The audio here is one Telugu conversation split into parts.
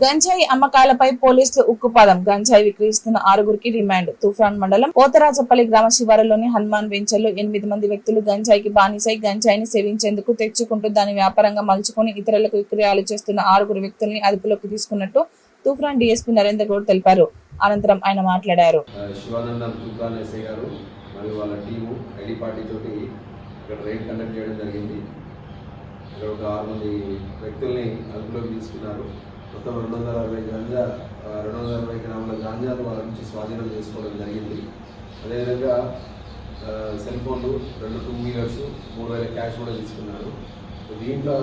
గంజాయి అమ్మకాలపై పోలీసులు ఉక్కుపాదం. గంజాయి విక్రయిస్తున్న 6గురికి రిమాండ్. తూఫాన్ మండలం పోతరాజపల్లి గ్రామ శివారులోని హనుమాన్ వెంచర్లో 8 మంది వ్యక్తులు గంజాయికి బానిసై గంజాయిని సేవించేందుకు తెచ్చుకుంటూ దాని వ్యాపారంగా మలుచుకుని ఇతరులకు విక్రయాలు చేస్తున్న 6 వ్యక్తుల్ని అదుపులోకి తీసుకున్నట్టు తూఫాన్ డీఎస్పీ నరేందర్ గౌడ్ తెలిపారు. అనంతరం ఆయన మాట్లాడారు. శివానందం తూఫాన్ ఎస్ఐ గారు మరియు వాళ్ళ టీము ఐడి పార్టీ తోటి ఇక్కడ రైడ్ కండక్ట్ చేయడం జరిగింది. ఇక్కడ ఒక 6 మంది వ్యక్తుల్ని అదుపులోకి తీసుకున్నారు. మొత్తం 260 గ్రాముల గాంజాను వాళ్ళ నుంచి స్వాధీనం చేసుకోవడం జరిగింది. అదేవిధంగా సెల్ ఫోన్లు 2 2 వీలర్స్ 3000 క్యాష్ కూడా తీసుకున్నారు. దీంట్లో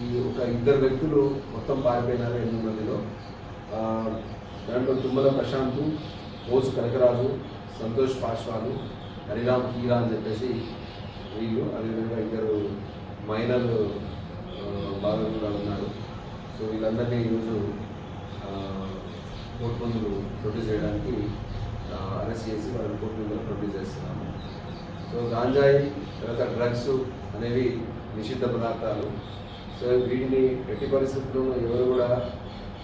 ఈ ఒక 2 వ్యక్తులు మొత్తం పారిపోయినారు 8 మందిలో. దాంట్లో తుమ్మల ప్రశాంత్, మోసు కనకరాజు, సంతోష్ పాశ్వాలు, హరిరామ్ కీరా అని చెప్పేసి వీళ్ళు, అదేవిధంగా 2 మైనర్ బాగా కూడా ఉన్నారు. సో వీళ్ళందరినీ ఈరోజు కోర్టు ముందు ప్రొడ్యూస్ చేయడానికి అరెస్ట్ చేసి వాళ్ళని కోర్టు ముందు ప్రొడ్యూస్ చేస్తున్నాము. సో గాంజాయి తర్వాత డ్రగ్స్ అనేవి నిషిద్ధ పదార్థాలు. సో వీటిని ఎట్టి పరిస్థితుల్లో ఎవరు కూడా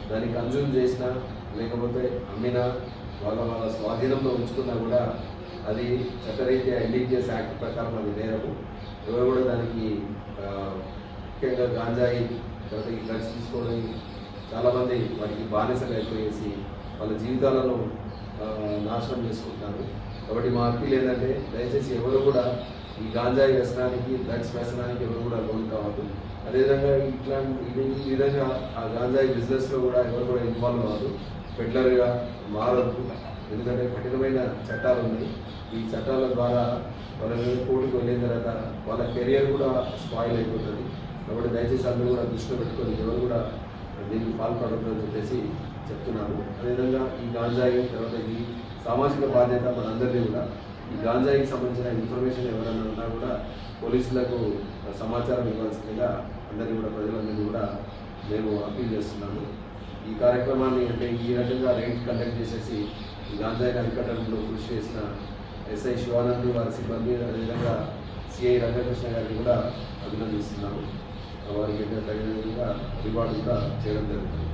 దాన్ని కన్జ్యూమ్ చేసినా లేకపోతే అమ్మినా వాళ్ళ స్వాధీనంలో ఉంచుకున్నా కూడా అది చట్టరీత్యా ఇండిజియస్ యాక్ట్ ప్రకారం అది నేరము. ఎవరు కూడా దానికి ముఖ్యంగా గాంజాయి తర్వాత ఈ డ్రగ్స్ తీసుకోవడం చాలామంది వాటికి బానిసలు అయిపోయేసి వాళ్ళ జీవితాలను నాశనం చేసుకుంటున్నారు. కాబట్టి మా అప్పీల్ ఏంటంటే దయచేసి ఎవరు కూడా ఈ గాంజాయి వ్యసనానికి డ్రగ్స్ వ్యసనానికి ఎవరు కూడా లోన్ కావద్దు. అదేవిధంగా ఈ విధంగా ఆ గాంజాయి బిజినెస్లో కూడా ఎవరు కూడా ఇన్వాల్వ్ అవ్వదు, పెడ్లర్గా మారద్దు. ఎందుకంటే కఠినమైన చట్టాలు ఉన్నాయి. ఈ చట్టాల ద్వారా వాళ్ళ మీద కోర్టుకు వెళ్ళిన తర్వాత వాళ్ళ కెరియర్ కూడా స్పాయిల్ అయిపోతుంది. కాబట్టి దయచేసి అందరూ కూడా దృష్టిలో పెట్టుకొని ఎవరు కూడా దీనికి పాల్పడద్దు అని చెప్పేసి చెప్తున్నాను. అదేవిధంగా ఈ గాంజాయి తర్వాత ఈ సామాజిక బాధ్యత మనందరినీ కూడా ఈ గాంజాయికి సంబంధించిన ఇన్ఫర్మేషన్ ఎవరైనా ఉన్నా కూడా పోలీసులకు సమాచారం ఇవ్వాల్సిందిగా అందరినీ కూడా ప్రజలందరినీ కూడా మేము అప్పీల్ చేస్తున్నాము. ఈ కార్యక్రమాన్ని అంటే ఈ రకంగా రైడ్ కండక్ట్ చేసేసి ఈ గాంజాయిని అరికట్టడంలో కృషి చేసిన ఎస్ఐ శివానంద్ వారి సిబ్బంది, అదేవిధంగా సిఐ రంగకృష్ణ గారిని కూడా అభినందిస్తున్నాము. వారికి తగిన విధంగా రివార్డు కూడా చేయడం జరుగుతుంది.